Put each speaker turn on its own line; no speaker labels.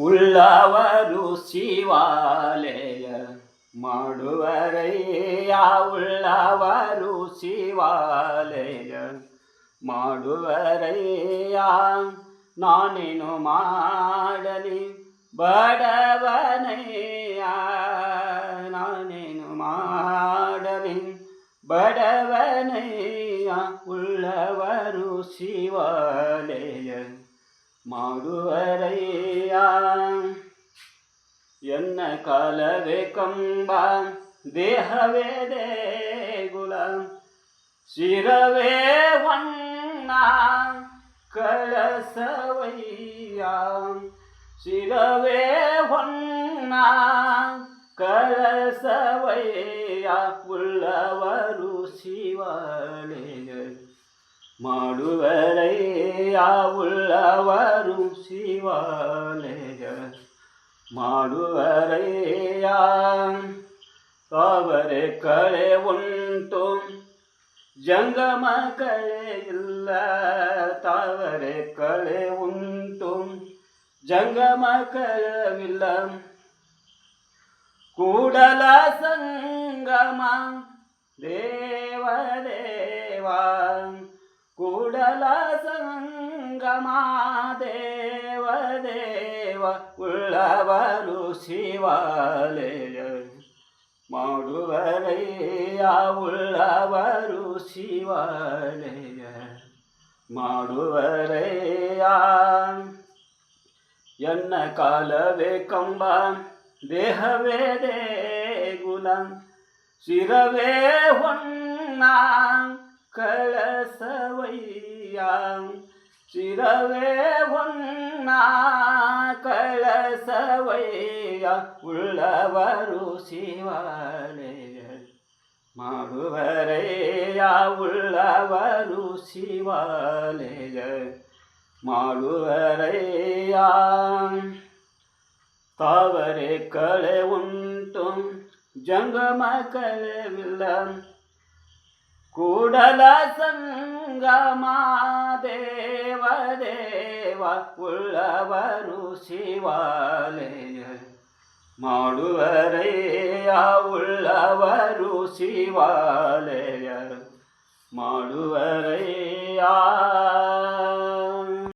ಉಳ್ಳವರು ಶಿವಾಲಯ ಮಾಡುವರಯ್ಯ, ಉಳ್ಳವರು ಶಿವಾಲಯ ಮಾಡುವರಯ್ಯ. ನಾನೇನು ಮಾಡಲಿ ಬಡವನಯ್ಯ, ನಾನೇನು ಮಾಡಲಿ ಬಡವನಯ್ಯ. ಉಳ್ಳವರು ಶಿವಾಲಯ ಮಾಡುವರಯ್ಯ. ಎನ್ನ ಕಾಲವೇ ಕಂಬ, ದೇಹವೇ ದೇಗುಲ, ಶಿರವೇ ಹೊನ್ನ ಕಳಸವಯ್ಯ. ಶಿರವೇ ಹೊನ್ನ ಕಳಸವಯ್ಯ. ಉಳ್ಳವರು ಶಿವಾಲಯ ಮಾಡುವರಯ್ಯ, ಉಳ್ಳವರು ಶಿವಾಲಯ ಮಾಡುವರಯ್ಯ. ತಾವರೆ ಕಳೆ ಉಂಟು ಜಂಗಮ ಕಳೆ ಇಲ್ಲ, ತಾವರೆ ಕಳೆ ಉಂಟು ಜಂಗಮ ಕಳೆವಿಲ್ಲ. ಕೂಡಲ ಸಂಗಮ ದೇವದೇವ, ಕೂಡಲ ಸಂಗಮ ದೇವದೇವ. ಉಳ್ಳವರು ಶಿವಾಲಯ ಮಾಡುವರಯ್ಯ, ಉಳ್ಳವರು ಶಿವಾಲಯ ಮಾಡುವರಯ್ಯ. ಎನ್ನ ಕಾಲವೇ ಕಂಬ, ದೇಹವೇ ದೇಗುಲ, ಶಿರವೇ ಹೊನ್ನ ಕಳಸವಯ್ಯ. ಶಿರವೇ ಹೊನ್ನ ಕಳಸವಯ್ಯ. ಉಳ್ಳವರು ಶಿವಾಲಯ ಮಾಡುವರಯ್ಯ, ಉಳ್ಳವರು ಶಿವಾಲಯ ಮಾಡುವರಯ್ಯ. ತಾವರೆ ಕಳೆ ಉಂಟು ಜಂಗಮ ಕಳೆವಿಲ್ಲ, ಕೂಡಲ ಸಂಗಮ ದೇವದೇವ. ಉಳ್ಳವರು ಶಿವಾಲಯ ಮಾಡುವರಯ್ಯ, ಉಳ್ಳವರು ಶಿವಾಲಯ ಮಾಡುವರಯ್ಯ.